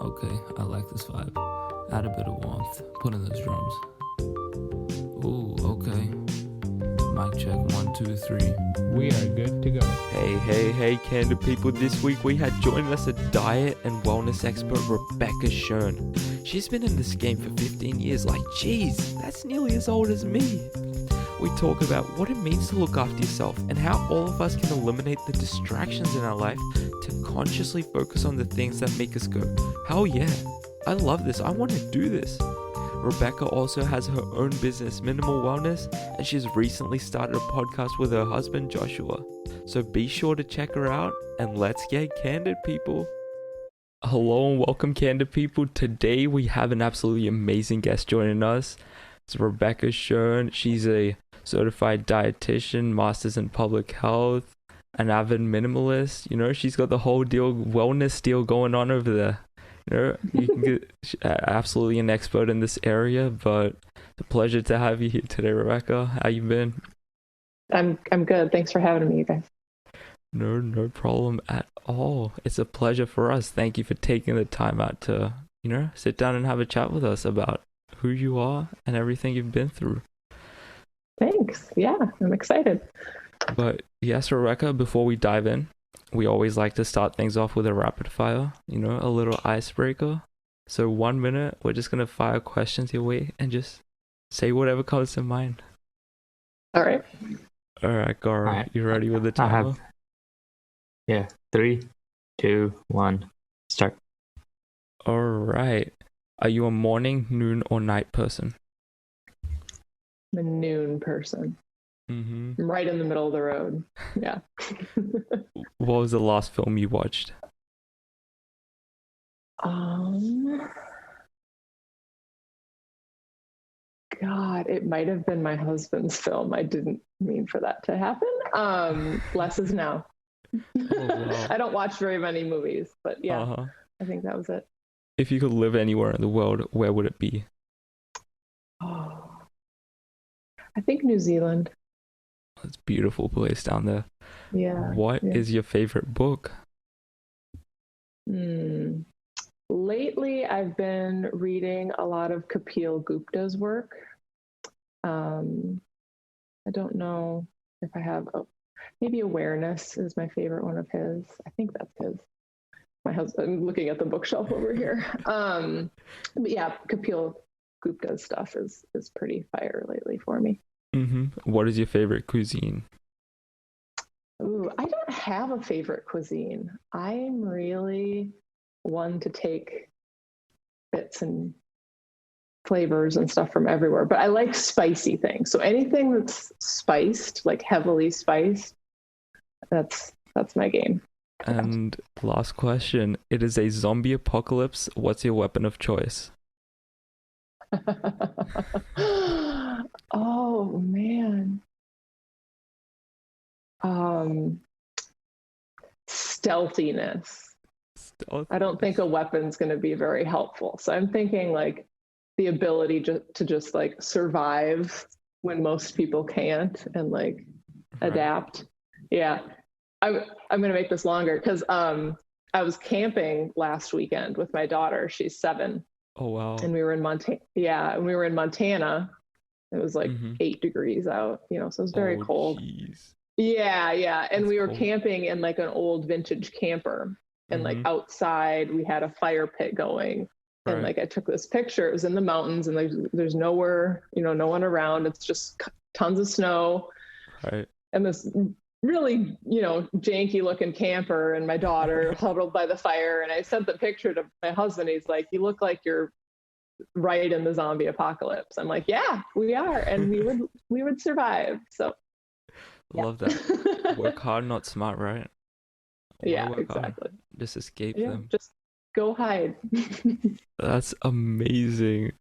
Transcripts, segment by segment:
Okay, I like this vibe. Add a bit of warmth. Put in those drums. Ooh, okay. Mic check, 1, 2, 3. We are good to go. Hey, Candid people. This week we had joining us a diet and wellness expert, Rebecca Shern. She's been in this game for 15 years. Like, geez, that's nearly as old as me. We talk about what it means to look after yourself and how all of us can eliminate the distractions in our life to consciously focus on the things that make us go, hell yeah, I love this, I want to do this. Rebecca also has her own business, Minimal Wellness, and she's recently started a podcast with her husband, Joshua. So be sure to check her out, and let's get candid, people. Hello and welcome, candid people. Today we have an absolutely amazing guest joining us. It's Rebecca Shern. She's a certified dietitian, master's in public health, an avid minimalist. You know, she's got the whole deal, wellness deal going on over there. You know, you can get absolutely an expert in this area, but it's a pleasure to have you here today, Rebecca. How you been? I'm good. Thanks for having me, you guys. No problem at all. It's a pleasure for us. Thank you for taking the time out to, you know, sit down and have a chat with us about who you are and everything you've been through. Thanks. Yeah, I'm excited. But yes, Rebecca, before we dive in, we always like to start things off with a rapid fire, you know, a little icebreaker. So 1 minute, we're just going to fire questions your way and just say whatever comes to mind. All right. All right, Gar, All right. you ready with the timer? Yeah, 3, 2, 1, start. All right. Are you a morning, noon, or night person? I'm a noon person. Mm-hmm. I'm right in the middle of the road. Yeah. What was the last film you watched? God, it might have been my husband's film. I didn't mean for that to happen. Less is now. Oh, wow. I don't watch very many movies, but yeah, Uh-huh. I think that was it. If you could live anywhere in the world, where would it be? Oh, I think New Zealand. It's a beautiful place down there. Yeah. What is your favorite book? Lately, I've been reading a lot of Kapil Gupta's work. I don't know if I have, maybe Awareness is my favorite one of his. I think that's his. My husband, I'm looking at the bookshelf over here. But yeah, Kapil Gupta's stuff is pretty fire lately for me. Mm-hmm. What is your favorite cuisine? Ooh, I don't have a favorite cuisine. I'm really one to take bits and flavors and stuff from everywhere, but I like spicy things. So anything that's spiced, like heavily spiced, that's my game. And last question, it is a zombie apocalypse. What's your weapon of choice? Oh man. Stealthiness. I don't think a weapon's going to be very helpful. So I'm thinking like the ability to just like survive when most people can't and like adapt. Yeah. I'm going to make this longer because I was camping last weekend with my daughter. She's 7. Oh, wow. And we were in Montana. Yeah. And we were in Montana. It was like 8 degrees out, you know, so it was very cold. Geez. Yeah. And That's we were cold. camping in like an old vintage camper. And like outside we had a fire pit going. And like I took this picture. It was in the mountains and there's nowhere, you know, no one around. It's just tons of snow. Right. And this really, you know, janky looking camper and my daughter huddled by the fire. And I sent the picture to my husband. He's like, you look like you're right in the zombie apocalypse. I'm like, yeah, we are. And we would survive. So Love that. Work hard, not smart, right? Yeah, Work hard. exactly. Just escape Yeah, them. just go hide. That's amazing.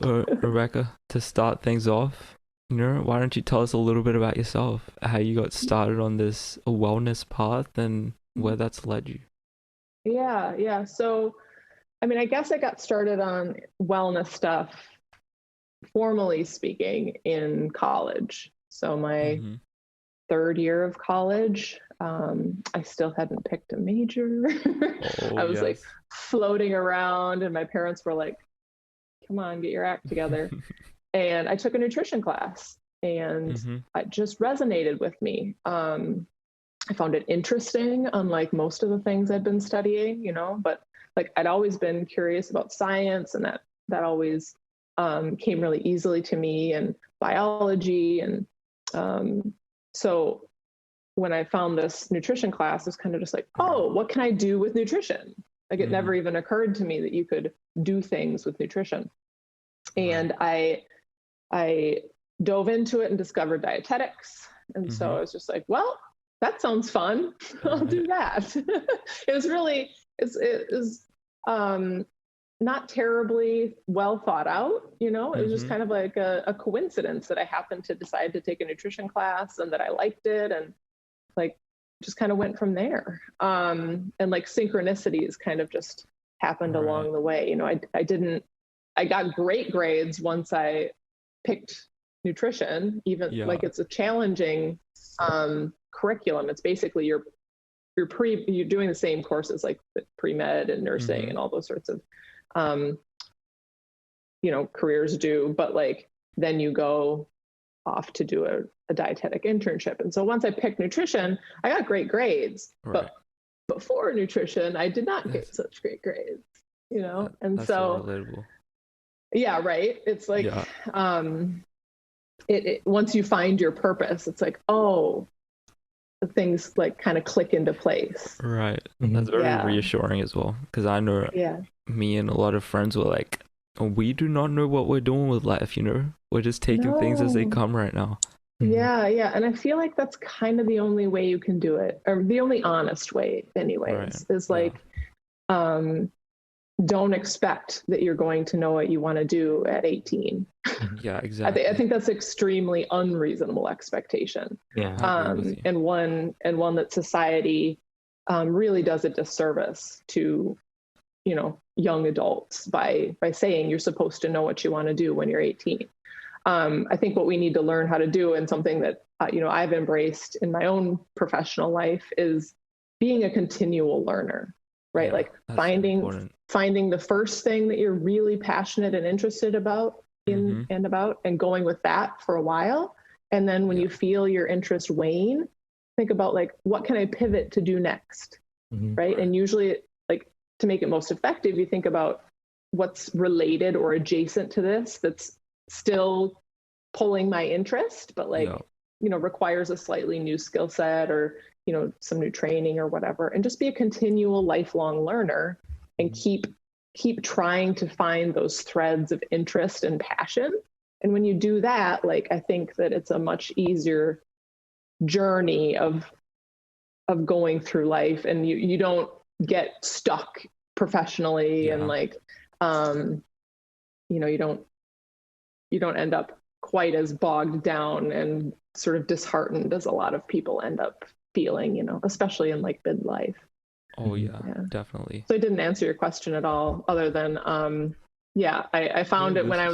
Rebecca, to start things off, you know, why don't you tell us a little bit about yourself, how you got started on this wellness path and where that's led you? Yeah. So, I mean, I guess I got started on wellness stuff, formally speaking, in college. So my third year of college, I still hadn't picked a major. I was like floating around, and my parents were like, come on, get your act together. And I took a nutrition class, and it just resonated with me. I found it interesting, unlike most of the things I'd been studying, but like I'd always been curious about science, and that always came really easily to me, and biology. And so when I found this nutrition class, it was kind of just like, oh, what can I do with nutrition? Like it never even occurred to me that you could do things with nutrition. And I dove into it and discovered dietetics. And so I was just like, well, that sounds fun. I'll do that. It was not terribly well thought out, it was just kind of like a coincidence that I happened to decide to take a nutrition class and that I liked it, and like just kind of went from there. And like synchronicities kind of just happened along the way. I got great grades once I picked nutrition, even like it's a challenging curriculum. It's basically you're doing the same courses like pre-med and nursing and all those sorts of careers do, but like then you go off to do a dietetic internship. And so once I picked nutrition, I got great grades, but before nutrition I did not get such great grades, and that's so relatable. Yeah, right. It's like it once you find your purpose, it's like, oh, things like kind of click into place. Right. That's very reassuring as well, because I know me and a lot of friends were like, we do not know what we're doing with life, we're just taking things as they come right now. Yeah, and I feel like that's kind of the only way you can do it, or the only honest way anyways, is like don't expect that you're going to know what you want to do at 18. Yeah, exactly. I think that's extremely unreasonable expectation. And one that society really does a disservice to, young adults by saying you're supposed to know what you want to do when you're 18. I think what we need to learn how to do, and something that I've embraced in my own professional life, is being a continual learner. Right, like finding the first thing that you're really passionate and interested about and going with that for a while. And then when you feel your interest wane, think about like, what can I pivot to do next? Right. And usually, like, to make it most effective, you think about what's related or adjacent to this that's still pulling my interest, but like, requires a slightly new skill set, or some new training or whatever, and just be a continual lifelong learner and keep trying to find those threads of interest and passion. And when you do that, like, I think that it's a much easier journey of going through life, and you don't get stuck professionally and like, you don't end up quite as bogged down and sort of disheartened as a lot of people end up feeling, especially in like midlife. Oh yeah, definitely. So I didn't answer your question at all, other than I found it when I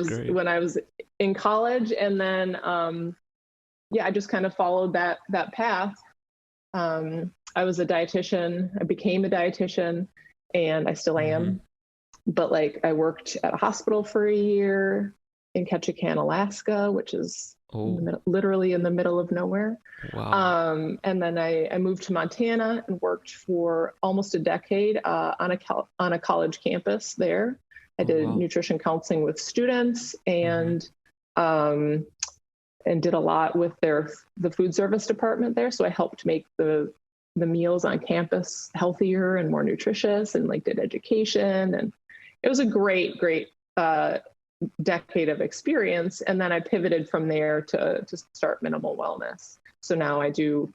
was in college, and then I just kind of followed that path. I was a dietitian. I became a dietitian, and I still am. But like, I worked at a hospital for a year in Ketchikan, Alaska, which is literally in the middle of nowhere. Wow. And then I moved to Montana and worked for almost a decade on a college campus there. I did nutrition counseling with students, and did a lot with the food service department there. So I helped make the meals on campus healthier and more nutritious, and like did education, and it was a great decade of experience. And then I pivoted from there to start Minimal Wellness. So now I do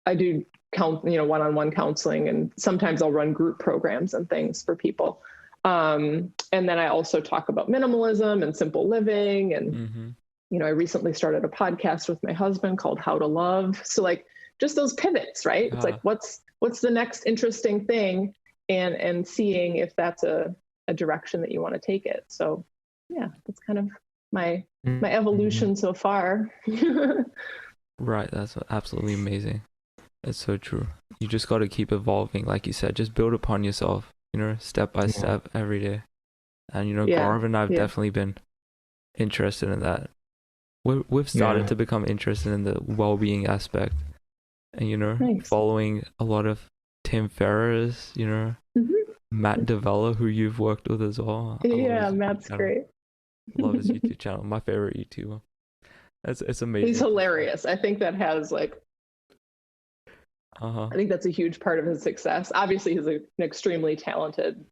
one-on-one counseling, and sometimes I'll run group programs and things for people. And then I also talk about minimalism and simple living. And, I recently started a podcast with my husband called How to Love. So like, just those pivots, right? It's like, what's the next interesting thing, and seeing if that's a direction that you want to take it. So yeah, that's kind of my evolution so far. Right. That's absolutely amazing. It's so true. You just got to keep evolving, like you said. Just build upon yourself, step by step every day. And Gaurav and I've definitely been interested in that. We've started to become interested in the well-being aspect, and Nice. following a lot of Tim Ferriss, Matt Davella, who you've worked with as well. Yeah, Matt's great. Love his YouTube channel. My favorite YouTuber. It's amazing. He's hilarious. I think that has I think that's a huge part of his success. Obviously, he's an extremely talented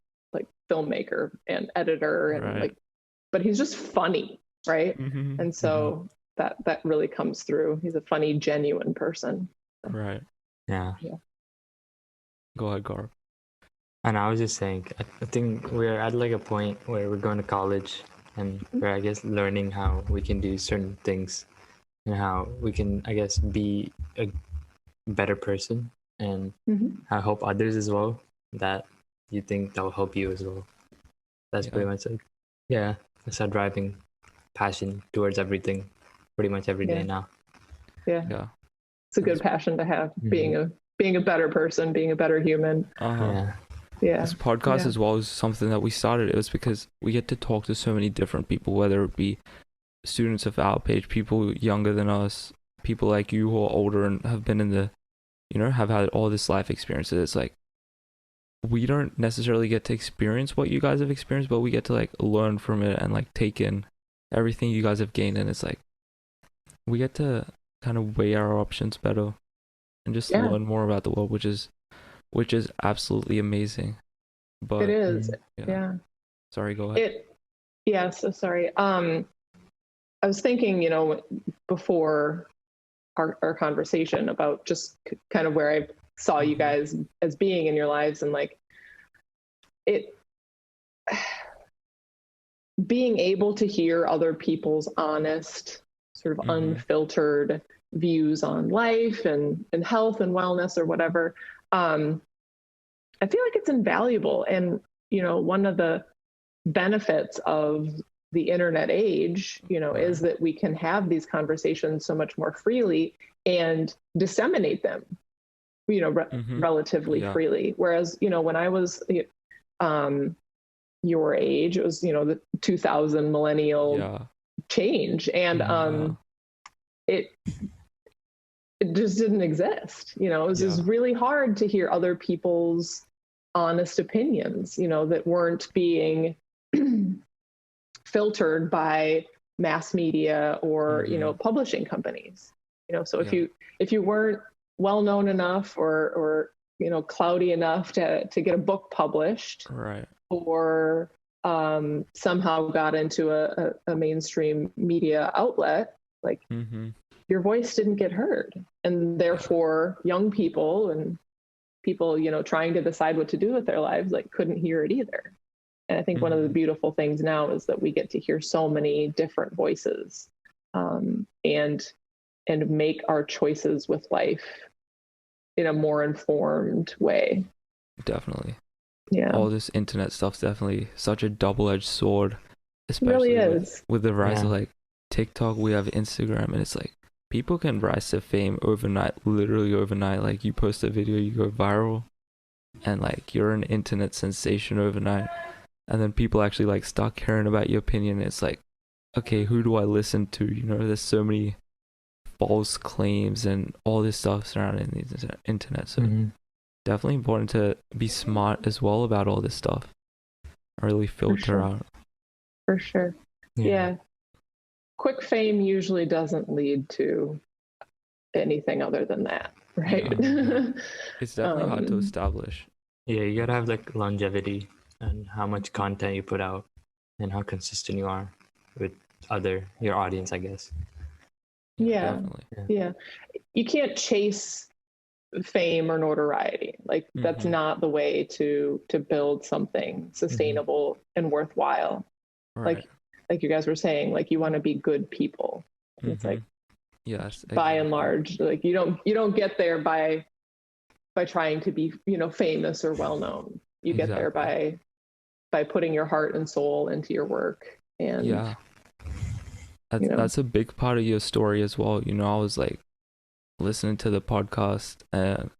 filmmaker and editor, and but he's just funny, right? And so that really comes through. He's a funny, genuine person. Right. Yeah. Go ahead, Gaurav. And I was just saying, I think we're at a point where we're going to college, and we're, I guess, learning how we can do certain things and how we can, I guess, be a better person, and I hope others as well, that you think that will help you as well. That's pretty much it's our driving passion towards everything, pretty much every day now. Yeah. It's a good passion to have, being a better person, being a better human. This podcast as well is something that we started. It was because we get to talk to so many different people, whether it be students of our age, people younger than us, people like you who are older and have been in the, have had all this life experiences. It's we don't necessarily get to experience what you guys have experienced, but we get to learn from it and take in everything you guys have gained. And it's we get to kind of weigh our options better and just learn more about the world, which is absolutely amazing. But it is. Sorry, go ahead. So sorry. I was thinking, before our conversation about just kind of where I saw you guys as being in your lives, and being able to hear other people's honest, sort of unfiltered views on life and health and wellness or whatever. I feel like it's invaluable. And, one of the benefits of the internet age, is that we can have these conversations so much more freely and disseminate them, relatively freely. Whereas, when I was your age, it was, the 2000 millennial change. And it just didn't exist. It was just really hard to hear other people's honest opinions, that weren't being filtered by mass media or, publishing companies. So if you weren't well known enough or cloudy enough to get a book published, right, or somehow got into a mainstream media outlet, your voice didn't get heard. And therefore young people and people, trying to decide what to do with their lives, couldn't hear it either. And I think one of the beautiful things now is that we get to hear so many different voices, and make our choices with life in a more informed way. Definitely. Yeah. All this internet stuff's definitely such a double-edged sword, especially it really is. With the rise of TikTok. We have Instagram, and it's people can rise to fame overnight, literally overnight. You post a video, you go viral, and you're an internet sensation overnight. And then people actually start caring about your opinion. It's okay, who do I listen to? There's so many false claims and all this stuff surrounding the internet. So definitely important to be smart as well about all this stuff. Really filter out. For sure. Yeah. Quick fame usually doesn't lead to anything other than that, right? It's definitely hard to establish. Yeah, you gotta have longevity and how much content you put out and how consistent you are with your audience, I guess. Yeah. You can't chase fame or notoriety. That's not the way to build something sustainable and worthwhile. Right. Like you guys were saying, you want to be good people. It's yes, exactly. By and large, you don't get there by trying to be, famous or well known. You get there by putting your heart and soul into your work. And that's a big part of your story as well. I was listening to the podcast, and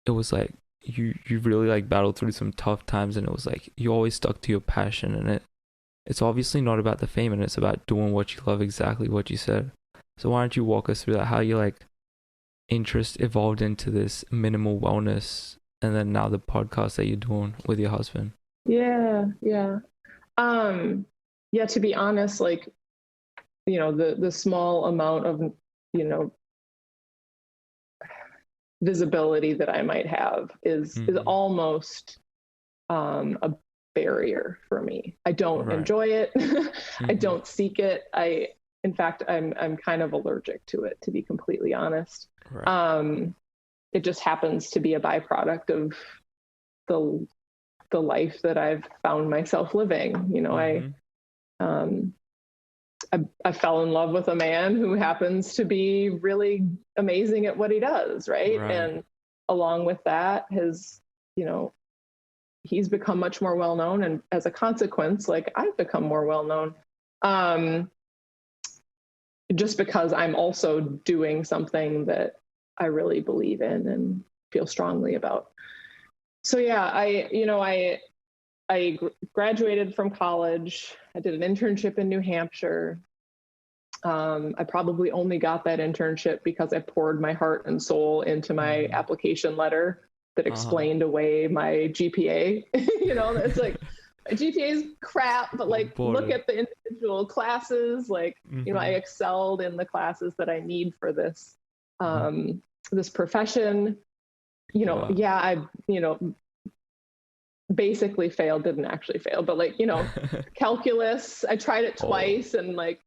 it was like you really like battled through some tough times, and it was like you always stuck to your passion, and it's obviously not about the fame, and it's about doing what you love, exactly what you said. So why don't you walk us through that, how your like interest evolved into this minimal wellness, and then now the podcast that you're doing with your husband? Yeah. Yeah, to be honest, like, the small amount of, visibility that I might have is almost a barrier for me. I don't enjoy it. I don't seek it. In fact, I'm kind of allergic to it, to be completely honest. It just happens to be a byproduct of the life that I've found myself living. I fell in love with a man who happens to be really amazing at what he does, right? And along with that, he's become much more well known, and as a consequence, like, I've become more well known, just because I'm also doing something that I really believe in and feel strongly about. So yeah, I graduated from college. I did an internship in New Hampshire. I probably only got that internship because I poured my heart and soul into my application letter that explained away my GPA. It's like, my GPA is crap, but like, look at the individual classes. Like, I excelled in the classes that I need for this, this profession. I basically failed, didn't actually fail, but like, calculus, I tried it twice, and like,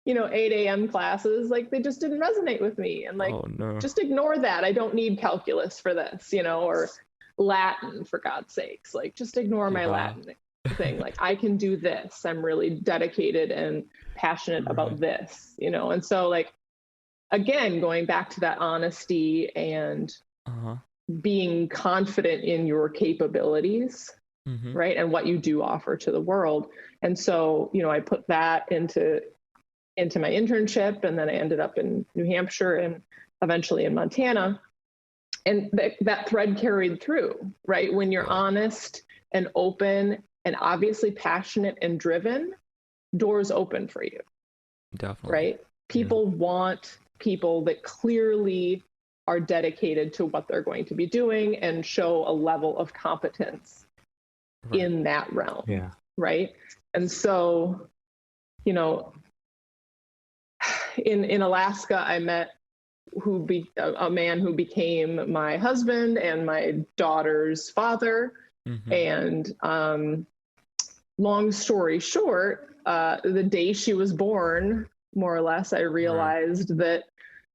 8 a.m. classes, like, they just didn't resonate with me. And like, just ignore that. I don't need calculus for this, or Latin, for God's sakes. Like, just ignore my Latin thing. Like, I can do this. I'm really dedicated and passionate about this, And so, like, again, going back to that honesty and being confident in your capabilities, right? And what you do offer to the world. And so, I put that into my internship, and then I ended up in New Hampshire and eventually in Montana. And that thread carried through, right? When you're honest and open and obviously passionate and driven, doors open for you. Definitely. Right? People want people that clearly are dedicated to what they're going to be doing and show a level of competence in that realm. Yeah. Right. And so, in Alaska, I met a man who became my husband and my daughter's father. And long story short, the day she was born, more or less, I realized that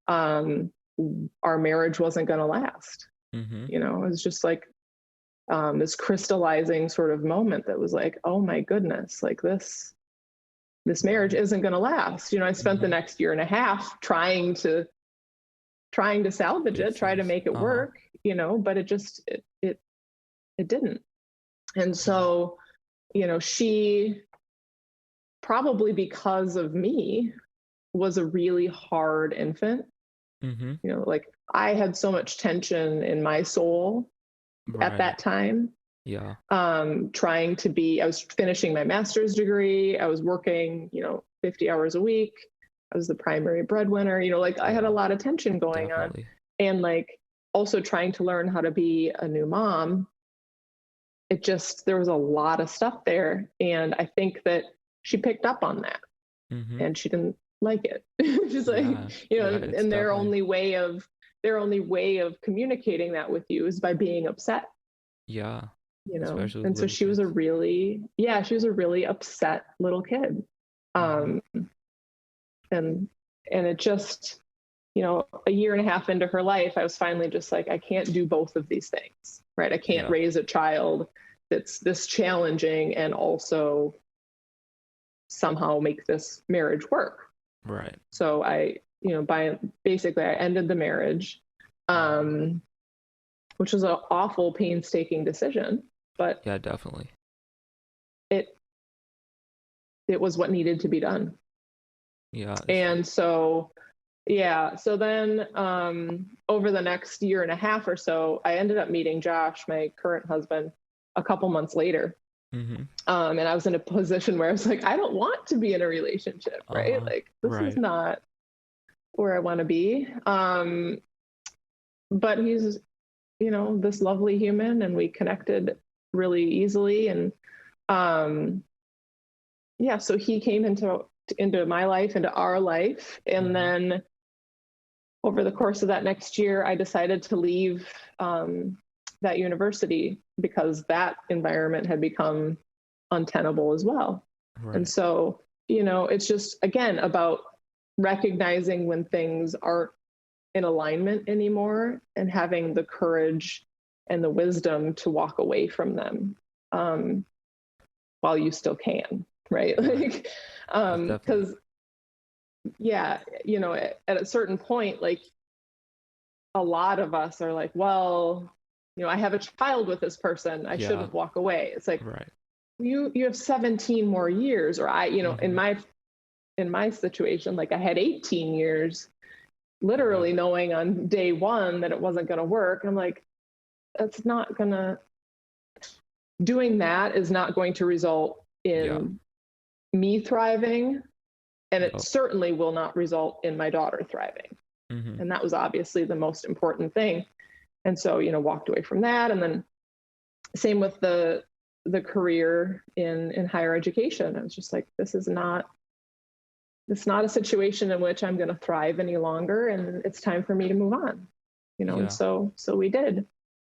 our marriage wasn't going to last. It was just like this crystallizing sort of moment that was like, oh my goodness, like this marriage isn't going to last. I spent the next year and a half trying to salvage it, try to make it work, but it didn't. And so, she, probably because of me, was a really hard infant. Like, I had so much tension in my soul at that time. Trying to be, I was finishing my master's degree. I was working, 50 hours a week. I was the primary breadwinner, like, I had a lot of tension going on, and like, also trying to learn how to be a new mom. There was a lot of stuff there. And I think that she picked up on that, and she didn't like it. She's like, and their only way of communicating that with you is by being upset. And so she was a really upset little kid. And it just, a year and a half into her life, I was finally just like, I can't do both of these things, right? I can't raise a child that's this challenging and also somehow make this marriage work. Right. So I ended the marriage, which was an awful, painstaking decision, but yeah, definitely. It was what needed to be done. Yeah. And so, Yeah. So then over the next year and a half or so, I ended up meeting Josh, my current husband, a couple months later. Mm-hmm. And I was in a position where I was like, I don't want to be in a relationship, right? Like, this is not where I want to be. But he's, this lovely human, and we connected really easily. And yeah, so he came into my life, into our life. And then over the course of that next year, I decided to leave that university because that environment had become untenable as well. Right. And so, it's just, again, about recognizing when things aren't in alignment anymore and having the courage and the wisdom to walk away from them while you still can, right? Like, because yeah, at a certain point, like, a lot of us are like, well, I have a child with this person, I shouldn't walk away. It's like, you have 17 more years, or in my situation, like, I had 18 years literally knowing on day one that it wasn't going to work. I'm like, doing that is not going to result in me thriving. And it certainly will not result in my daughter thriving. Mm-hmm. And that was obviously the most important thing. And so, walked away from that. And then same with the career in higher education. I was just like, it's not a situation in which I'm going to thrive any longer. And it's time for me to move on, and so we did.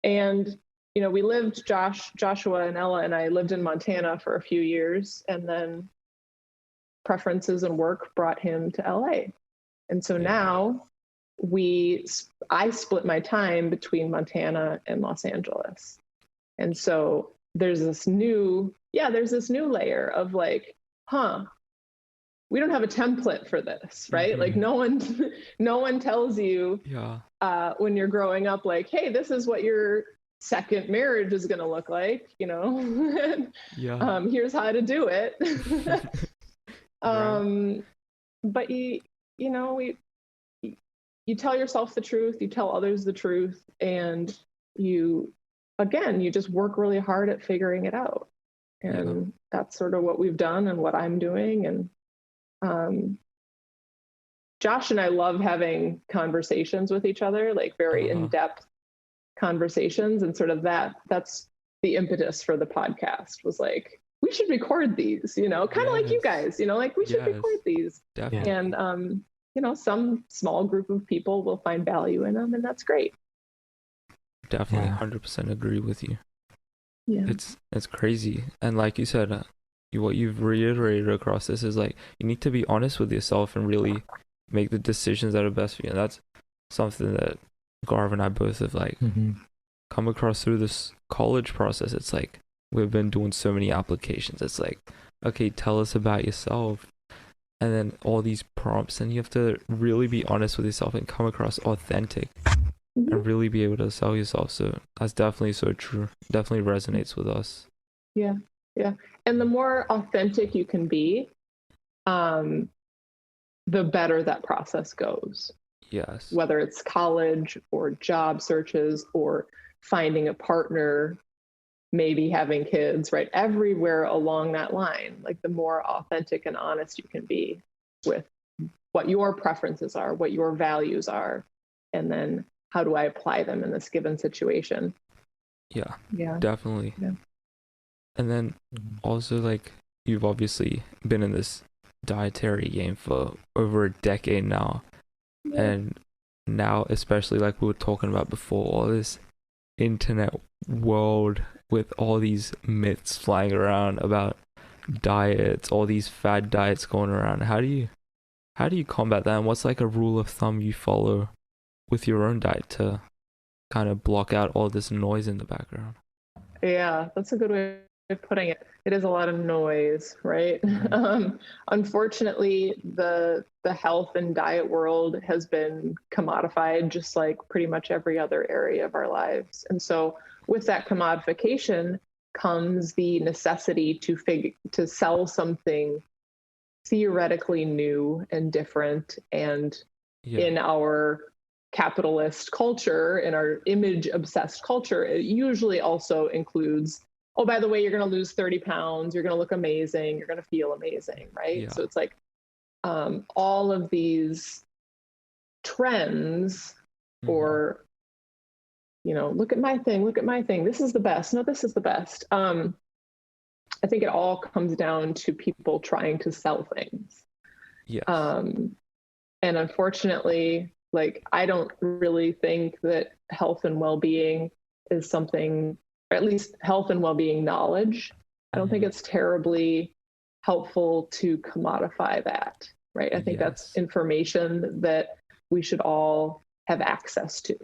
And, we lived, Joshua and Ella and I lived in Montana for a few years, and then preferences and work brought him to LA. And so now I split my time between Montana and Los Angeles. And so there's this new layer of like, we don't have a template for this, right? Mm-hmm. Like no one tells you when you're growing up, like, hey, this is what your second marriage is going to look like, here's how to do it. But you tell yourself the truth, you tell others the truth, and you just work really hard at figuring it out. And that's sort of what we've done and what I'm doing. And Josh and I love having conversations with each other, like very in-depth conversations. And sort of that's the impetus for the podcast, was like, we should record these, kind of like you guys, like we should record these. Definitely. And, some small group of people will find value in them, and that's great. Definitely 100% agree with you. Yeah. It's crazy. And like you said, what you've reiterated across this is like, you need to be honest with yourself and really make the decisions that are best for you. And that's something that Garv and I both have come across through this college process. It's like, we've been doing so many applications. It's like, okay, tell us about yourself. And then all these prompts, and you have to really be honest with yourself and come across authentic and really be able to sell yourself. So that's definitely so true. Definitely resonates with us. Yeah. Yeah. And the more authentic you can be, the better that process goes. Yes. Whether it's college or job searches or finding a partner, maybe having kids, right? Everywhere along that line, like, the more authentic and honest you can be with what your preferences are, what your values are, and then how do I apply them in this given situation? Yeah. Definitely. Yeah. And then also, like, you've obviously been in this dietary game for over a decade now. Yeah. And now, especially like we were talking about before, all this internet world with all these myths flying around about diets, all these fad diets going around. How do you combat that? And what's like a rule of thumb you follow with your own diet to kind of block out all this noise in the background? Yeah, that's a good way of putting it. It is a lot of noise, right? Unfortunately, the health and diet world has been commodified, just like pretty much every other area of our lives. And so with that commodification comes the necessity to sell something theoretically new and different and in our capitalist culture, in our image obsessed culture, it usually also includes, oh, by the way, you're going to lose 30 pounds, you're going to look amazing, you're going to feel amazing, right? Yeah. So it's like all of these trends, or, you know, look at my thing, this is the best, no, this is the best. I think it all comes down to people trying to sell things. Yes. And unfortunately, like, I don't really think that health and well-being is something, or at least health and well-being knowledge, I don't think it's terribly helpful to commodify that, right? I think that's information that we should all have access to,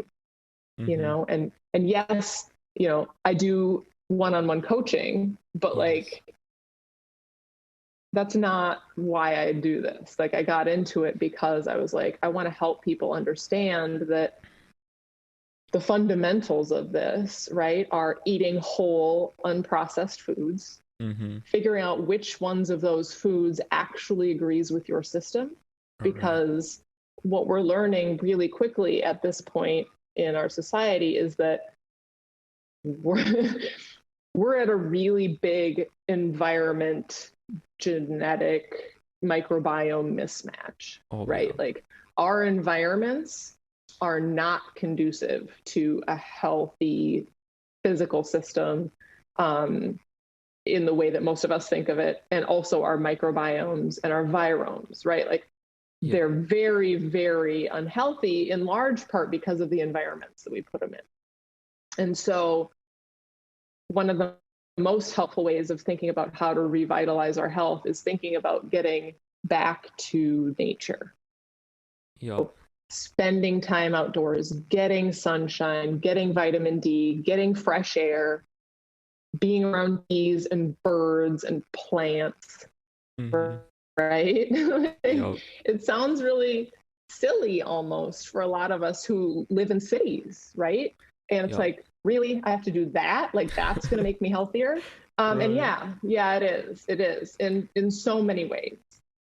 you know, and yes, you know, I do one-on-one coaching, but like, that's not why I do this. Like, I got into it because I was like, I want to help people understand that the fundamentals of this, right, are eating whole, unprocessed foods, figuring out which ones of those foods actually agrees with your system. Because what we're learning really quickly at this point in our society is that we're at a really big environment genetic microbiome mismatch, right? Yeah. Like, our environments are not conducive to a healthy physical system in the way that most of us think of it, and also our microbiomes and our viromes, right? Like, they're very, very unhealthy in large part because of the environments that we put them in. And so one of the most helpful ways of thinking about how to revitalize our health is thinking about getting back to nature. So spending time outdoors, getting sunshine, getting vitamin D, getting fresh air, being around bees and birds and plants, right? It sounds really silly almost for a lot of us who live in cities, right? And it's like, really, I have to do that? Like, that's going to make me healthier? And yeah, it is in so many ways.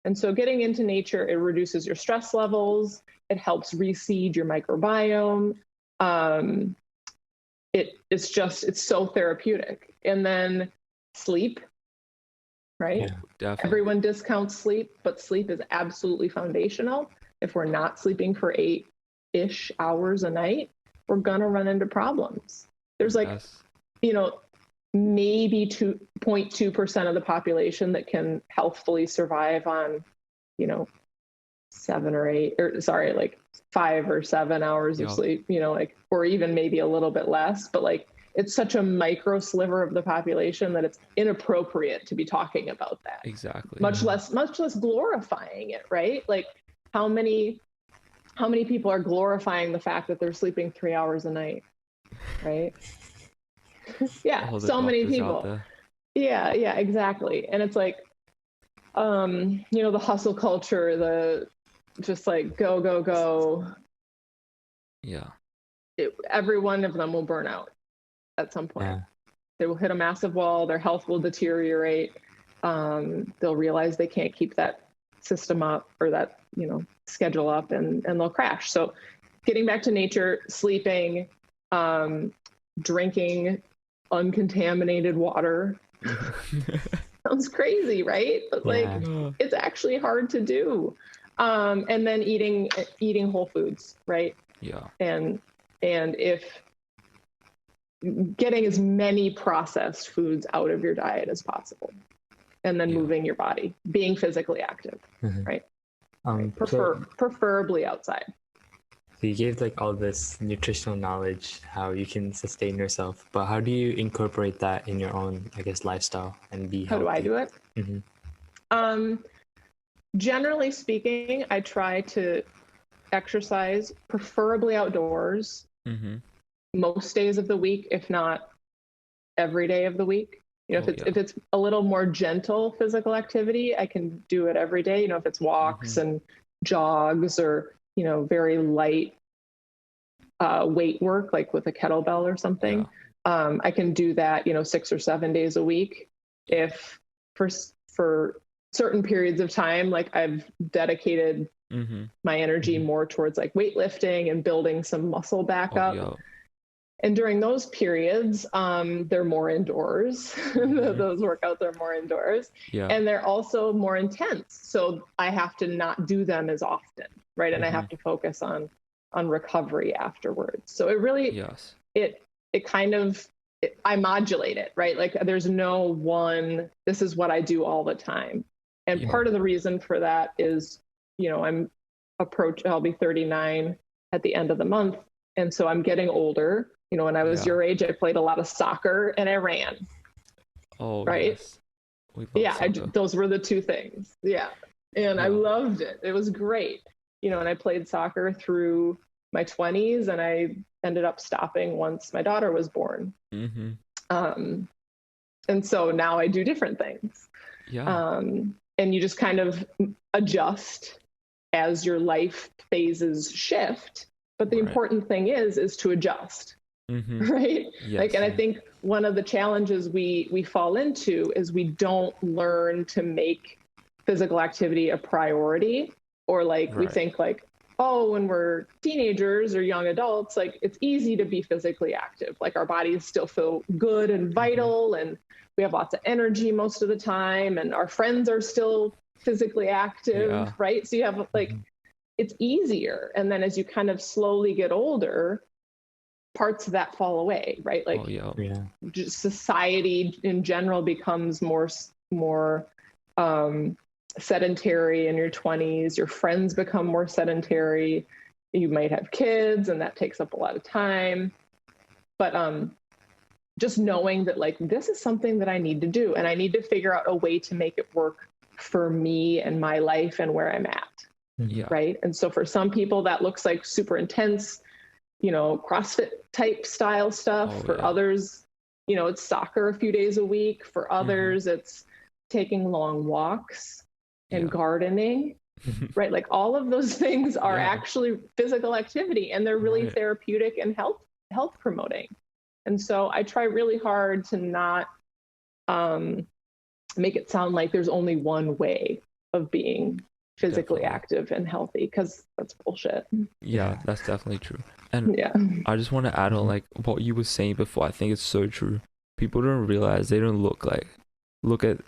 And so getting into nature, it reduces your stress levels. It helps reseed your microbiome. It's so therapeutic. And then sleep, right? Yeah, everyone discounts sleep, but sleep is absolutely foundational. If we're not sleeping for 8-ish hours a night, we're gonna run into problems. There's like, you know, maybe 2.2% of the population that can healthfully survive on, you know, 5 or 7 hours of sleep, you know, like, or even maybe a little bit less, but like, it's such a micro sliver of the population that it's inappropriate to be talking about that. Exactly. Much less glorifying it, right? Like, how many people are glorifying the fact that they're sleeping 3 hours a night, right? So many people. Yeah, exactly. And it's like, you know, the hustle culture, the just like go. Yeah. Every one of them will burn out at some point. Yeah. They will hit a massive wall. Their health will deteriorate. They'll realize they can't keep that system up, or that, you know, schedule up, and they'll crash. So getting back to nature, sleeping, drinking uncontaminated water. Sounds crazy, right? But like, it's actually hard to do. And then eating whole foods, right? Yeah. And if getting as many processed foods out of your diet as possible, and then moving your body, being physically active, right? Preferably outside. So you gave like all this nutritional knowledge, how you can sustain yourself, but how do you incorporate that in your own, I guess, lifestyle and be healthy? How do I do it? Generally speaking, I try to exercise, preferably outdoors, most days of the week, if not every day of the week. You know, if it's a little more gentle physical activity, I can do it every day. You know, if it's walks and jogs, or, you know, very light weight work, like with a kettlebell or something, I can do that, you know, 6 or 7 days a week. If for certain periods of time, like I've dedicated my energy more towards like weightlifting and building some muscle back up. Yeah. And during those periods, they're more indoors. Those workouts are more indoors. Yeah. And they're also more intense. So I have to not do them as often, right? And I have to focus on recovery afterwards. So it really, Yes. it kind of, I modulate it, right? Like there's no one, this is what I do all the time. And part of the reason for that is, you know, I'll be 39 at the end of the month. And so I'm getting older. You know, when I was your age, I played a lot of soccer and I ran. Oh, right. Yes. Those were the two things. Yeah. And I loved it. It was great. You know, and I played soccer through my 20s, and I ended up stopping once my daughter was born. And so now I do different things. Yeah. And you just kind of adjust as your life phases shift. But the important thing is to adjust. Right? Yes. Like, and I think one of the challenges we fall into is we don't learn to make physical activity a priority, or like we think like, oh, when we're teenagers or young adults, like it's easy to be physically active. Like our bodies still feel good and vital, and we have lots of energy most of the time, and our friends are still physically active, right? So you have like, it's easier. And then as you kind of slowly get older, parts of that fall away, right? Like just society in general becomes more sedentary in your 20s. Your friends become more sedentary. You might have kids, and that takes up a lot of time. But just knowing that like this is something that I need to do, and I need to figure out a way to make it work for me and my life and where I'm at. Right. And so for some people that looks like super intense, you know, CrossFit type style stuff. For others, you know, it's soccer a few days a week. For others, it's taking long walks and gardening, right? Like all of those things are actually physical activity, and they're really therapeutic and health promoting. And so I try really hard to not make it sound like there's only one way of being physically active and healthy, because that's bullshit. Yeah, that's definitely true. And I just want to add on like what you were saying before. I think it's so true. People don't realize, they don't look at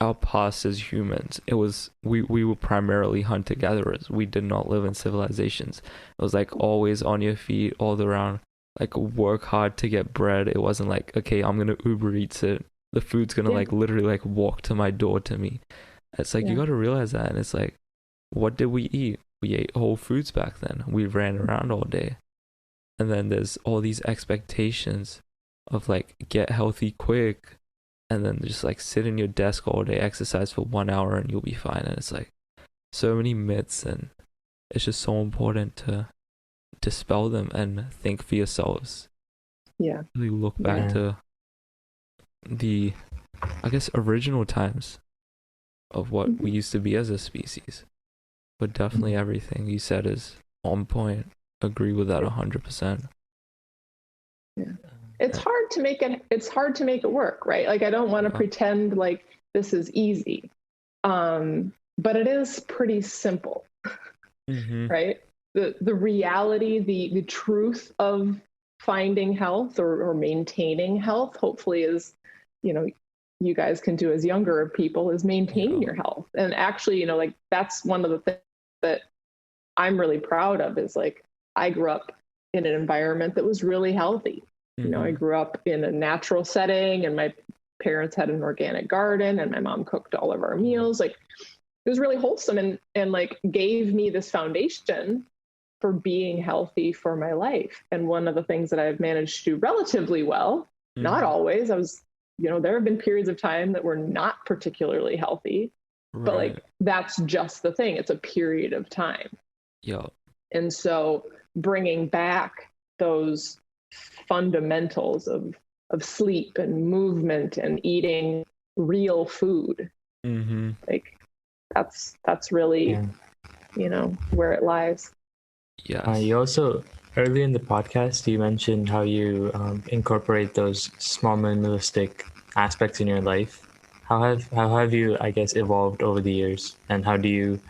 our past as humans. It was we were primarily hunter gatherers. We did not live in civilizations. It was like always on your feet all around, like work hard to get bread. It wasn't like, okay, I'm gonna Uber Eats it, the food's gonna like literally like walk to my door to me. It's like you got to realize that. And it's like, what did we eat? We ate Whole Foods back then. We ran around all day. And then there's all these expectations of like get healthy quick, and then just like sit in your desk all day, exercise for 1 hour, and you'll be fine. And it's like so many myths, and it's just so important to dispel them and think for yourselves. Yeah. Really look back to the, I guess, original times of what we used to be as a species. But definitely everything you said is on point. Agree with that 100%. Yeah. It's hard to make it work, right? Like I don't want to pretend like this is easy. But it is pretty simple. Right? The reality, the truth of finding health or maintaining health, hopefully, is, you know, you guys can do as younger people, is maintain your health. And actually, you know, like that's one of the things that I'm really proud of, is like I grew up in an environment that was really healthy. You know, I grew up in a natural setting, and my parents had an organic garden, and my mom cooked all of our meals. Like it was really wholesome, and like gave me this foundation for being healthy for my life. And one of the things that I've managed to do relatively well, not always, you know, there have been periods of time that were not particularly healthy, but like that's just the thing. It's a period of time. Yeah. And so bringing back those fundamentals of sleep and movement and eating real food, like that's really, you know, where it lies. Yeah. You also, earlier in the podcast, you mentioned how you incorporate those small minimalistic aspects in your life. how have you, I guess, evolved over the years, and how do you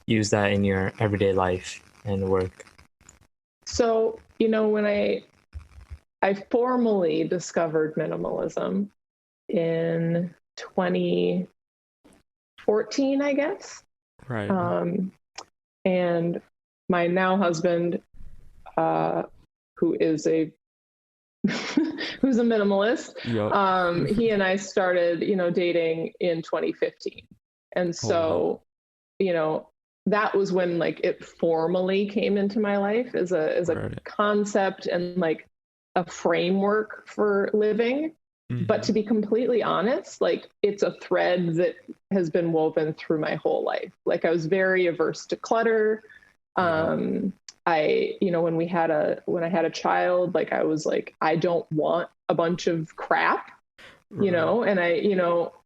use that in your everyday life and work? So, when I formally discovered minimalism in 2014, I guess. Right. And my now husband, who is who's a minimalist, Yep. he and I started, dating in 2015. And so, that was when like it formally came into my life as a Right. concept and like a framework for living. But to be completely honest, like it's a thread that has been woven through my whole life. Like I was very averse to clutter. When I had a child, like I was like, I don't want a bunch of crap, and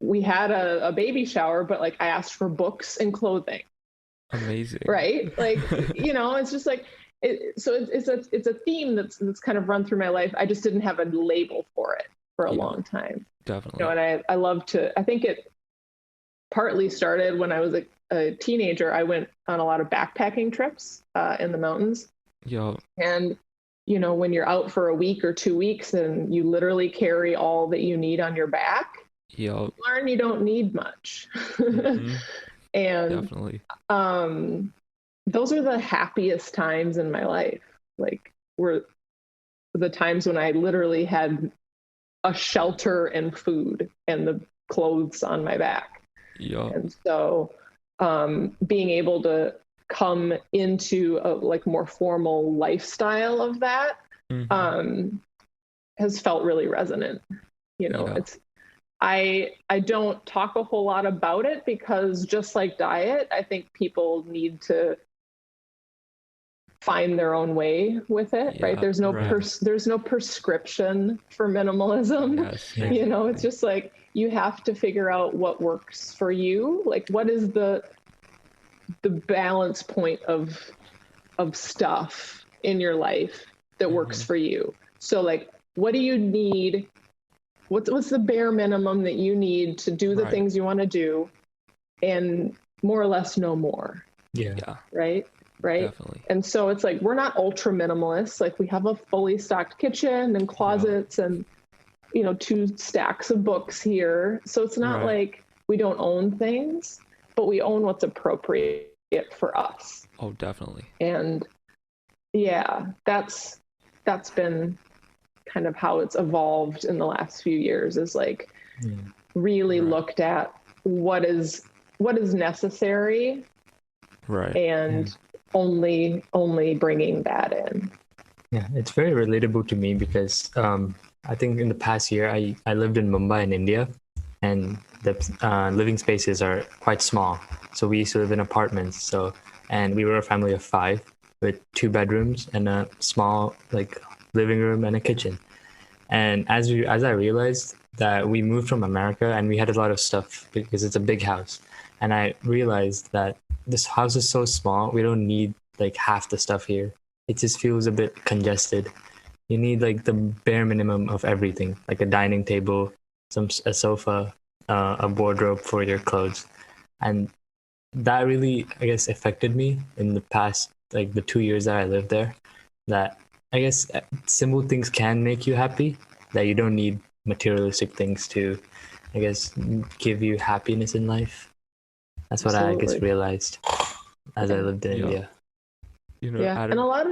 we had a baby shower, but like I asked for books and clothing. Amazing. Right. Like, it's just like, it's a theme that's kind of run through my life. I just didn't have a label for it for a long time. Definitely. And I think it partly started when I was a teenager. I went on a lot of backpacking trips in the mountains. Yeah. And, when you're out for a week or 2 weeks and you literally carry all that you need on your back, you learn you don't need much. And definitely. Those are the happiest times in my life. Like were the times when I literally had a shelter and food and the clothes on my back. Yeah. And so being able to come into a like more formal lifestyle of that has felt really resonant. It's I don't talk a whole lot about it because just like diet, I think people need to find their own way with it, right? There's no there's no prescription for minimalism. Yes. It's just like you have to figure out what works for you. Like what is the balance point of stuff in your life that works for you. So like what do you need? What's the bare minimum that you need to do the things you want to do, and more or less no more. Yeah. Right. Definitely. And so it's like we're not ultra minimalists. Like we have a fully stocked kitchen and closets and 2 stacks of books here. So it's not like we don't own things, but we own what's appropriate for us. Oh, definitely. And yeah, that's been kind of how it's evolved in the last few years, is like really looked at what is necessary, and only bringing that in. Yeah, it's very relatable to me because I think in the past year I lived in Mumbai in India, and the living spaces are quite small. So we used to live in apartments. And we were a family of 5 with 2 bedrooms and a small like living room and a kitchen. And as I realized that we moved from America and we had a lot of stuff because it's a big house, and I realized that this house is so small, we don't need like half the stuff here. It just feels a bit congested. You need like the bare minimum of everything, like a dining table, a sofa, a wardrobe for your clothes. And that really, I guess, affected me in the past, like the 2 years that I lived there, that I guess simple things can make you happy, that you don't need materialistic things to, I guess, give you happiness in life. That's what I guess realized as I lived in India. And a lot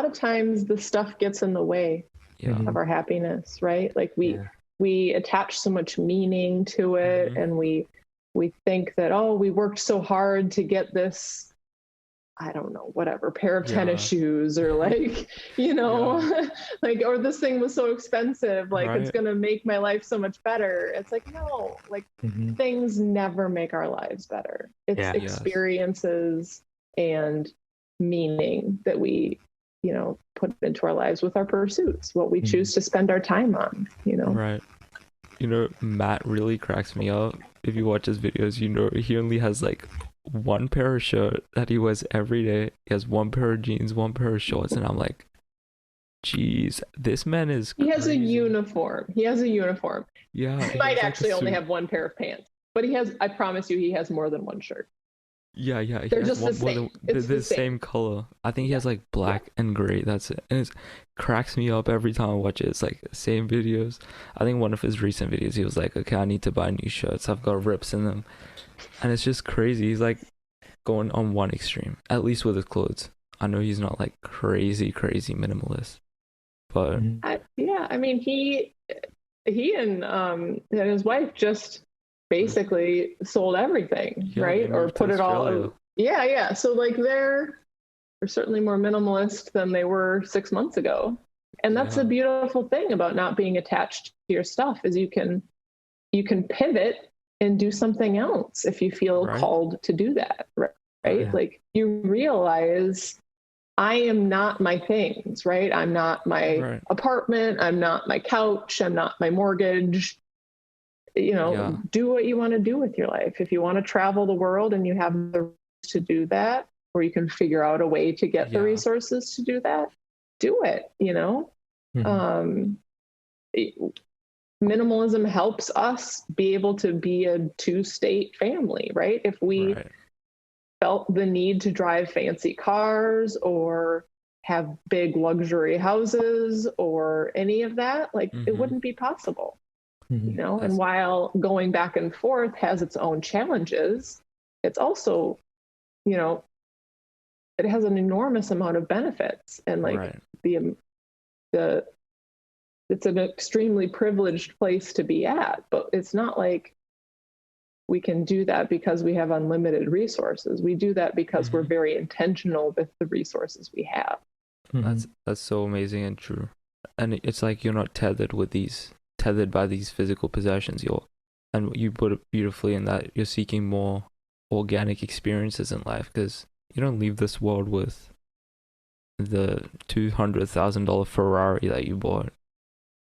of times the stuff gets in the way of our happiness, right? Like we attach so much meaning to it, and we think that, oh, we worked so hard to get this, I don't know, whatever, pair of tennis shoes, or like, like, or this thing was so expensive, like it's going to make my life so much better. It's like, no, like things never make our lives better. It's experiences and meaning that we, put into our lives with our pursuits, what we choose to spend our time on, Right. Matt really cracks me up. If you watch his videos, he only has like 1 pair of shirt that he wears every day. He has 1 pair of jeans, 1 pair of shorts, and I'm like, Jeez, this man is He has a crazy. uniform. Yeah. He might actually only have one pair of pants, but I promise you, he has more than one shirt. Yeah. They're just the same. It's the same color. I think he has like black and gray. That's it. And it cracks me up every time I watch it. It's like same videos. I think one of his recent videos, he was like, okay, I need to buy new shirts. I've got rips in them. And it's just crazy. He's like going on one extreme, at least with his clothes. I know he's not like crazy minimalist, but I mean, he and his wife just basically sold everything, right? Or put it all. Yeah. So like they're certainly more minimalist than they were 6 months ago. And that's a beautiful thing about not being attached to your stuff, is you can pivot and do something else if you feel called to do that, right? Yeah. Like you realize, I am not my things, right? I'm not my apartment. I'm not my couch. I'm not my mortgage. Do what you want to do with your life. If you want to travel the world and you have the resources to do that, or you can figure out a way to get the resources to do that, do it, Minimalism helps us be able to be a 2-state family, right? If we felt the need to drive fancy cars or have big luxury houses or any of that, like it wouldn't be possible. And while going back and forth has its own challenges, it's also, it has an enormous amount of benefits, and like it's an extremely privileged place to be at, but it's not like we can do that because we have unlimited resources. We do that because we're very intentional with the resources we have. That's so amazing and true. And it's like you're not tethered by these physical possessions. And you put it beautifully in that you're seeking more organic experiences in life, because you don't leave this world with the $200,000 Ferrari that you bought.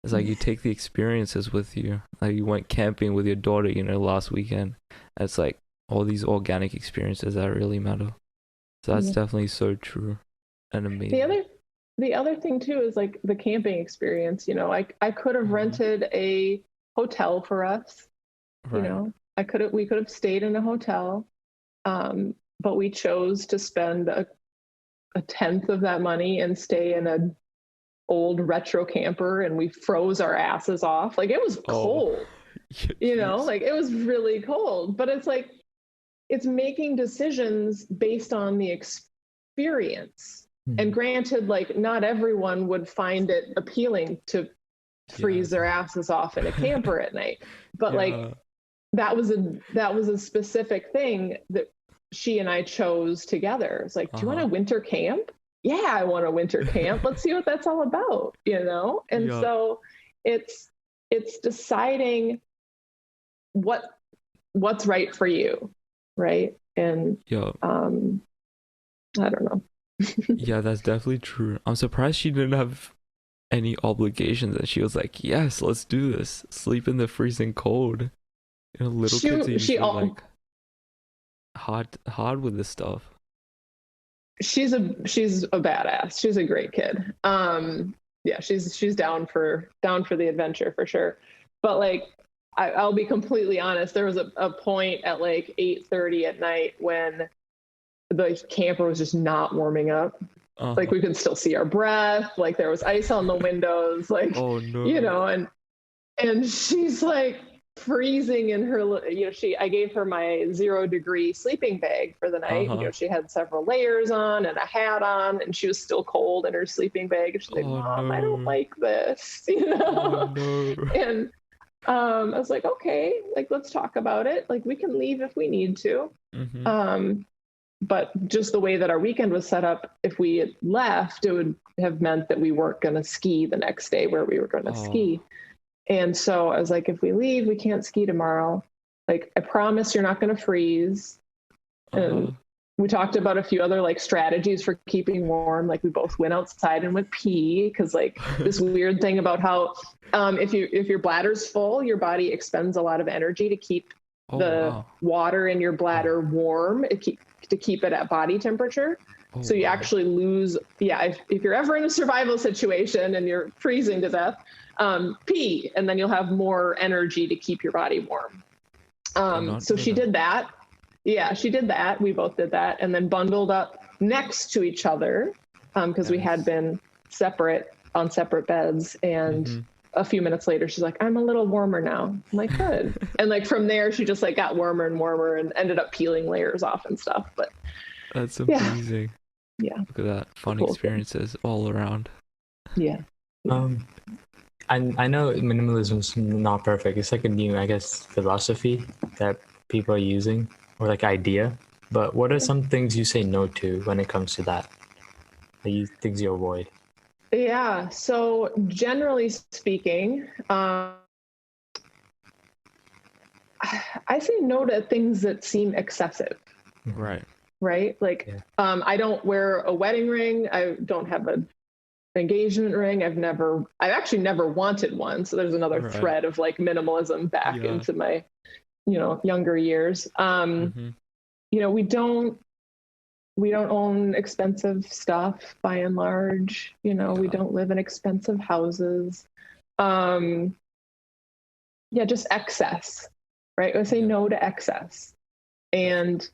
It's like you take the experiences with you. Like you went camping with your daughter, last weekend. It's like all these organic experiences that really matter. So that's definitely so true and amazing. The other thing too is like the camping experience. I could have rented a hotel for us. We could have stayed in a hotel, but we chose to spend a tenth of that money and stay in an old retro camper, and we froze our asses off. Like it was cold, like it was really cold. But it's like it's making decisions based on the experience. And granted, like not everyone would find it appealing to freeze their asses off in a camper at night, but like that was a specific thing that she and I chose together. It's like, do you want a winter camp? Yeah, I want a winter camp. Let's see what that's all about, And so it's deciding what's right for you, right? And I don't know. Yeah, that's definitely true. I'm surprised she didn't have any obligations, and she was like, yes, let's do this. Sleep in the freezing cold. Little kids are usually like hard with this stuff. She's a badass. She's a great kid. She's down for the adventure for sure. But like I'll be completely honest, there was a point at like 8:30 at night when the camper was just not warming up. Like we could still see our breath, like there was ice on the windows, like and she's like freezing in her, I gave her my 0-degree sleeping bag for the night. She had several layers on and a hat on, and she was still cold in her sleeping bag. And she's like, Mom, I don't like this, And I was like, okay, like let's talk about it. Like we can leave if we need to. But just the way that our weekend was set up, if we had left, it would have meant that we weren't going to ski the next day where we were going to ski. And so I was like, if we leave, we can't ski tomorrow. Like, I promise you're not going to freeze. And we talked about a few other like strategies for keeping warm. Like we both went outside and went pee, because like this weird thing about how if your bladder's full, your body expends a lot of energy to keep water in your bladder warm, to keep it at body temperature. So you wow. actually lose, if you're ever in a survival situation and you're freezing to death, pee, and then you'll have more energy to keep your body warm. So she did that. Yeah, she did that. We both did that, and then bundled up next to each other because we had been on separate beds. And a few minutes later, she's like, "I'm a little warmer now." I'm like, "Good." And like from there, she just like got warmer and warmer and ended up peeling layers off and stuff. But That's amazing. Yeah. Look at that. Fun Cool. experiences all around. Yeah. I know minimalism's not perfect. It's like a new, I guess, philosophy that people are using, or like idea. But what are some things you say no to when it comes to that? Things you avoid? Yeah. So generally speaking, I say no to things that seem excessive. Right. Right. Like, I don't wear a wedding ring. I don't have an engagement ring. I've actually never wanted one. So there's another thread of like minimalism back into my, younger years. We don't own expensive stuff by and large. We don't live in expensive houses. Just excess, right? I say no to excess. And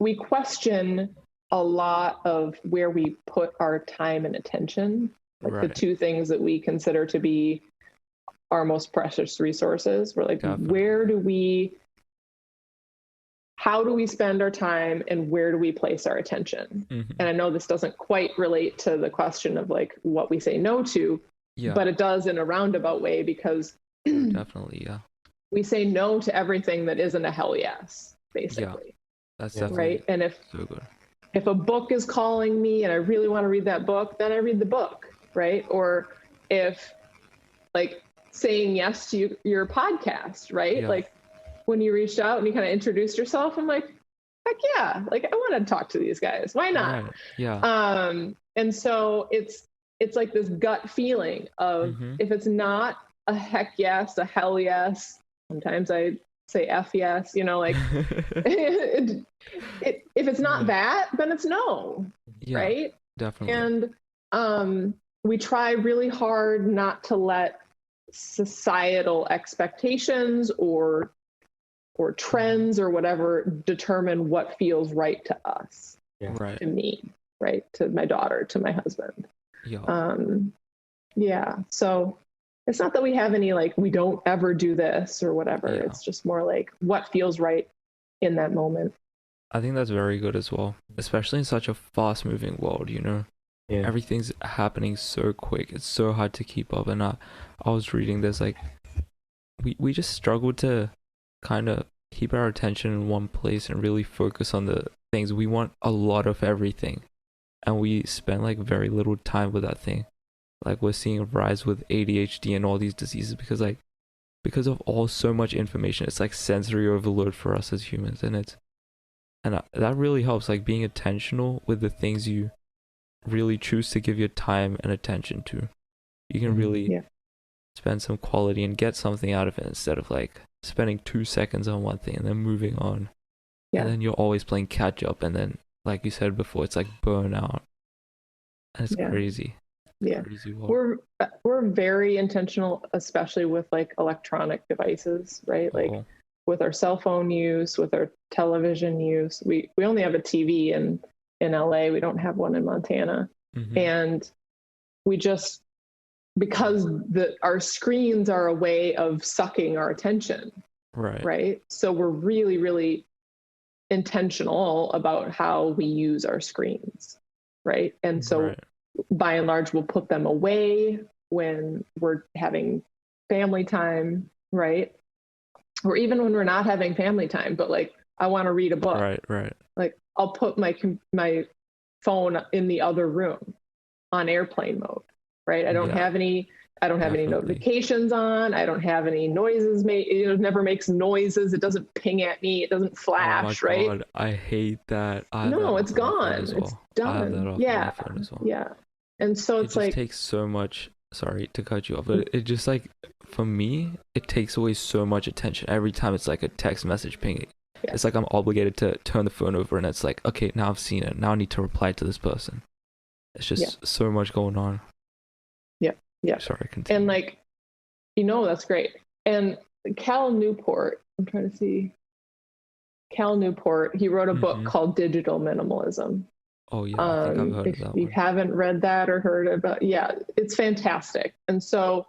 we question a lot of where we put our time and attention, like the two things that we consider to be our most precious resources. We're like, how do we spend our time and where do we place our attention? And I know this doesn't quite relate to the question of like what we say no to, but it does in a roundabout way, because definitely, we say no to everything that isn't a hell yes, basically. That's definitely right. And if a book is calling me and I really want to read that book, then I read the book, right? Or if like saying yes to your podcast, right? Like when you reached out and you kind of introduced yourself, I'm like, heck yeah, like I want to talk to these guys. Why not? Right. Yeah. And so it's like this gut feeling of if it's not a heck yes, a hell yes, sometimes I say F yes, like if it's not that, then it's no, right? Definitely. And we try really hard not to let societal expectations or trends or whatever determine what feels right to us, to me, right, to my daughter, to my husband. So it's not that we have any like we don't ever do this or whatever. It's just more like what feels right in that moment. I think that's very good as well, especially in such a fast moving world. Everything's happening so quick. It's so hard to keep up. And I was reading this, like we just struggle to kind of keep our attention in one place and really focus on the things. We want a lot of everything, and we spend like very little time with that thing. Like we're seeing a rise with ADHD and all these diseases because of so much information. It's like sensory overload for us as humans, and that really helps, like being intentional with the things you really choose to give your time and attention to. You can really spend some quality and get something out of it instead of like spending 2 seconds on one thing and then moving on. And then you're always playing catch up, and then like you said before, it's like burnout, and it's crazy. Crazy world. We're very intentional, especially with like electronic devices, right? Like with our cell phone use, with our television use. We only have a TV in LA. We don't have one in Montana. And we just, because our screens are a way of sucking our attention. Right. So we're really, really intentional about how we use our screens. Right. And so by and large, we'll put them away when we're having family time. Right. Or even when we're not having family time, but like, I want to read a book. Right. Like I'll put my phone in the other room on airplane mode. Right. I don't have any notifications on. I don't have any noises it never makes noises. It doesn't ping at me. It doesn't flash. Oh my God, I hate that. No, it's gone. It's done. Yeah. And so it's like, it takes so much, sorry to cut you off, but it just like, for me, it takes away so much attention. Every time it's like a text message pinging, it's like I'm obligated to turn the phone over, and it's like, okay, now I've seen it, now I need to reply to this person. It's just so much going on. Yeah. Sorry, continue. And like, that's great. And Cal Newport, I'm trying to see. Cal Newport, he wrote a book called Digital Minimalism. Oh yeah, I think I've heard of that if you haven't read that or heard about, it's fantastic. And so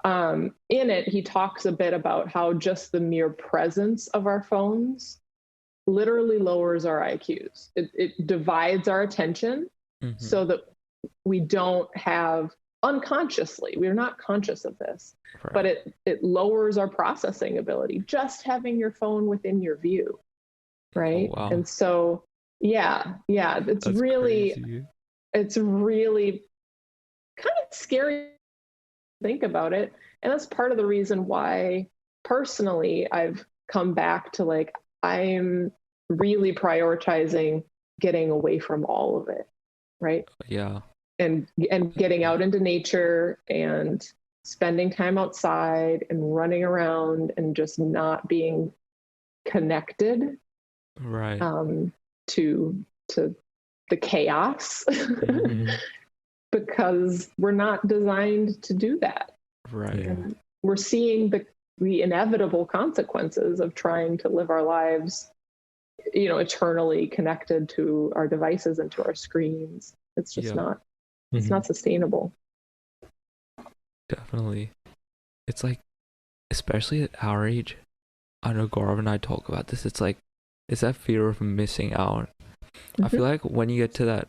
in it, he talks a bit about how just the mere presence of our phones literally lowers our IQs. It divides our attention so that we don't have, unconsciously, we're not conscious of this, but it lowers our processing ability, just having your phone within your view, right? Oh, wow. And so, it's really kind of scary to think about it. And that's part of the reason why, personally, I've come back to like, I'm really prioritizing getting away from all of it, right? Yeah. And getting out into nature and spending time outside and running around and just not being connected, right, to the chaos, because we're not designed to do that. Right. And we're seeing the inevitable consequences of trying to live our lives, eternally connected to our devices and to our screens. It's just not. It's not sustainable. Definitely. It's like, especially at our age, I know Gaurav and I talk about this, it's like, it's that fear of missing out. I feel like when you get to that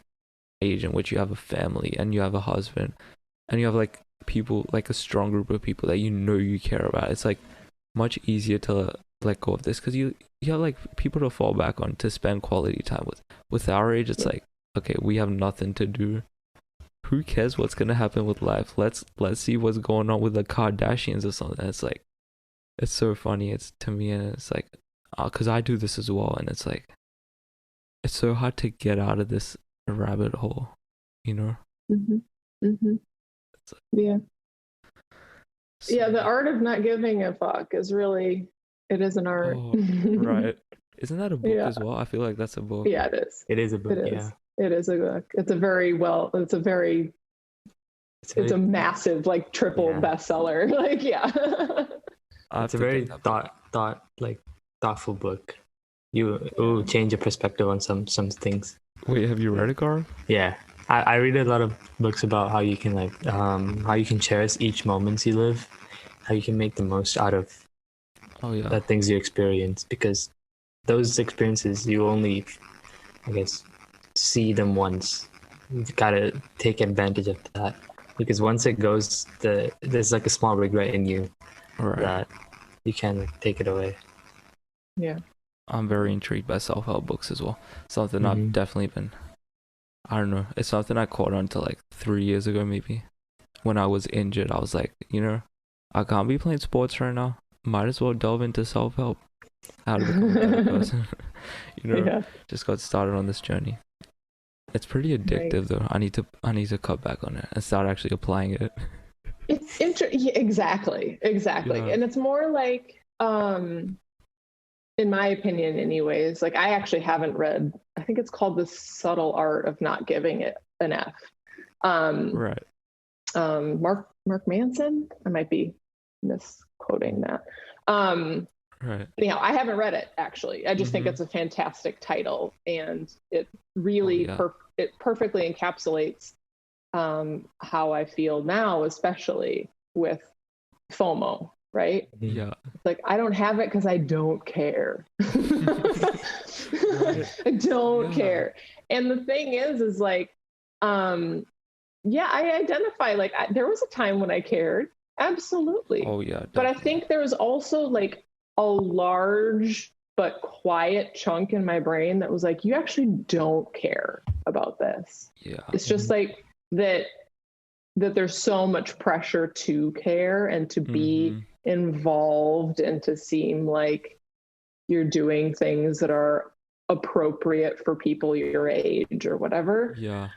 age in which you have a family and you have a husband and you have like people, like a strong group of people that you care about, it's like much easier to let go of this, because you have like people to fall back on to spend quality time with. With our age, it's like, okay, we have nothing to do. Who cares what's gonna happen with life? Let's see what's going on with the Kardashians or something. It's like, it's so funny. It's to me, and it's like, because I do this as well, and it's like, it's so hard to get out of this rabbit hole, It's like, the art of not giving a fuck is really, it is an art. Oh, right. Isn't that a book as well? I feel like that's a book. Yeah, it is. It is a book. It is a book. It's a massive, like, triple bestseller. Like, it's a very thoughtful book. It will change your perspective on some things. Wait, have you read it, Gar? Yeah, I read a lot of books about how you can how you can cherish each moment you live, how you can make the most out of the things you experience, because those experiences you only, I guess, see them once. You gotta take advantage of that, because once it goes, there's like a small regret in you that you can't take it away. Yeah, I'm very intrigued by self-help books as well. Something I've definitely been, I don't know, it's something I caught on to like 3 years ago maybe. When I was injured, I was like, I can't be playing sports right now. Might as well delve into self-help. How to become a better person. Just got started on this journey. It's pretty addictive though. I need to cut back on it and start actually applying it. It's exactly. And it's more like, in my opinion anyways, like, I actually haven't read, I think it's called The Subtle Art of Not Giving It an F. Right. Mark Manson? I might be misquoting that. Right. Anyhow, I haven't read it actually. I just think it's a fantastic title, and it really it perfectly encapsulates how I feel now, especially with FOMO, right? Yeah. Like, I don't have it because I don't care. I don't care. And the thing is like, I identify, like, there was a time when I cared. Absolutely. Oh yeah. Definitely. But I think there was also like a large but quiet chunk in my brain that was like, you actually don't care about this. Yeah. It's just like that there's so much pressure to care and to be involved and to seem like you're doing things that are appropriate for people your age or whatever. Yeah.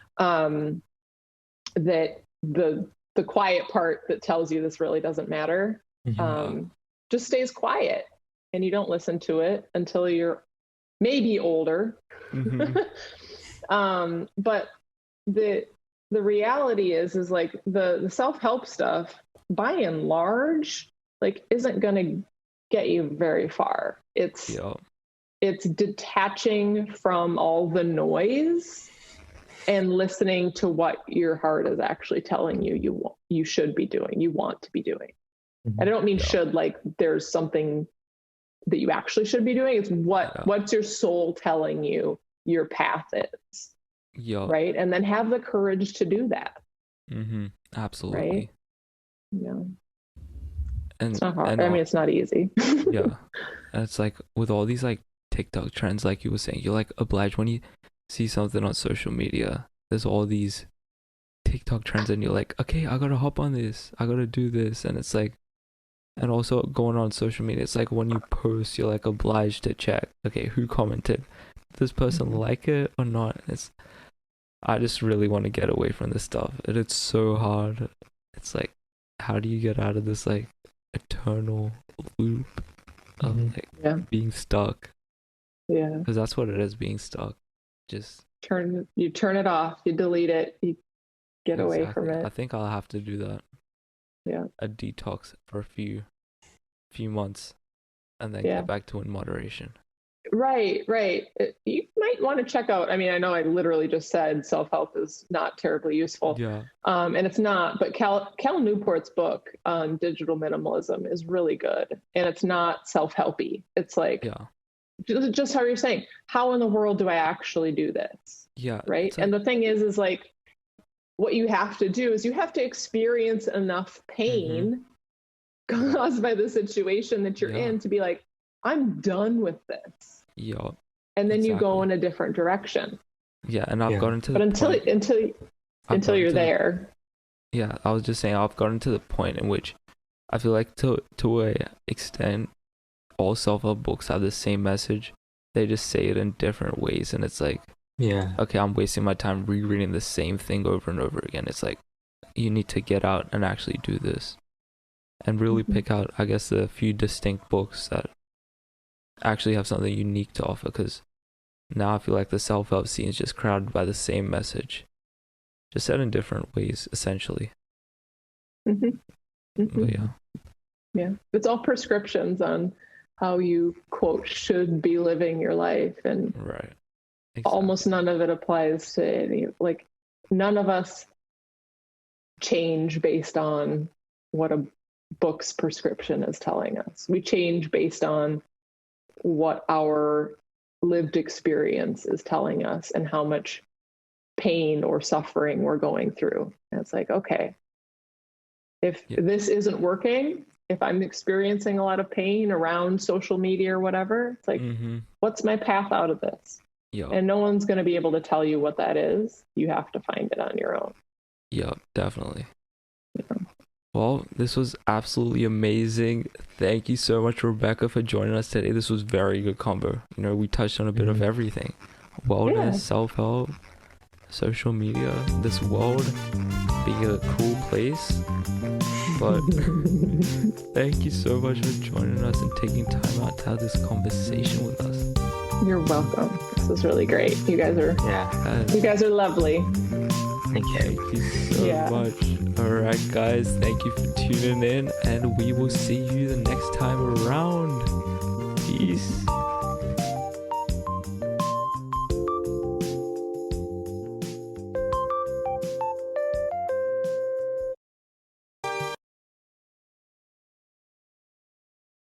That the quiet part that tells you this really doesn't matter just stays quiet. and you don't listen to it until you're maybe older. But the reality is like the self-help stuff, by and large, like isn't going to get you very far. It's detaching from all the noise and listening to what your heart is actually telling you should be doing, you want to be doing. And I don't mean should like there's something that you actually should be doing. It's what's your soul telling you your path is. Right. And then have the courage to do that. Absolutely. Right. Yeah. And it's not hard. I mean, it's not easy. And it's like with all these like TikTok trends, like you were saying, you're like obliged when you see something on social media. There's all these TikTok trends, and you're like, okay, I gotta hop on this. I gotta do this, and it's like, and also going on social media, it's like when you post, you're like obliged to check, okay, who commented? Did this person like it or not? I just really want to get away from this stuff, and it's so hard. It's like, how do you get out of this like eternal loop of like being stuck? Yeah, because that's what it is, being stuck. Just turn it off, you delete it, you get away from it. I think I'll have to do that. Yeah, a detox for a few months, and then get back to in moderation. Right. You might want to check out, I mean, I know I literally just said self-help is not terribly useful. And it's not, but Cal Newport's book on digital minimalism is really good. And it's not self-helpy. It's like, just how you're saying, how in the world do I actually do this? Right. And the thing is like, what you have to do is you have to experience enough pain caused by the situation that you're in to be like, I'm done with this. And then you go in a different direction. And I've gotten to the point, until you're there. I was just saying, I've gotten to the point in which I feel like to an extent, all self-help books have the same message. They just say it in different ways, and it's like, okay, I'm wasting my time rereading the same thing over and over again. It's like, you need to get out and actually do this, and really pick out, I guess, the few distinct books that actually have something unique to offer, because now I feel like the self-help scene is just crowded by the same message, just said in different ways, essentially. But it's all prescriptions on how you, quote, should be living your life, and almost none of it applies to any, like, none of us change based on what a book's prescription is telling us. We change based on what our lived experience is telling us and how much pain or suffering we're going through. And it's like, okay, if this isn't working, if I'm experiencing a lot of pain around social media or whatever, it's like, what's my path out of this? And no one's going to be able to tell you what that is. You have to find it on your own. Definitely. Well, this was absolutely amazing. Thank you so much, Rebecca, for joining us today. This was very good combo. You know, we touched on a bit of everything. Wellness, self-help, social media, this world being a cool place. But thank you so much for joining us and taking time out to have this conversation with us. You're welcome. This was really great. You guys are lovely. Thank you. Thank you so much. All right, guys. Thank you for tuning in, and we will see you the next time around. Peace.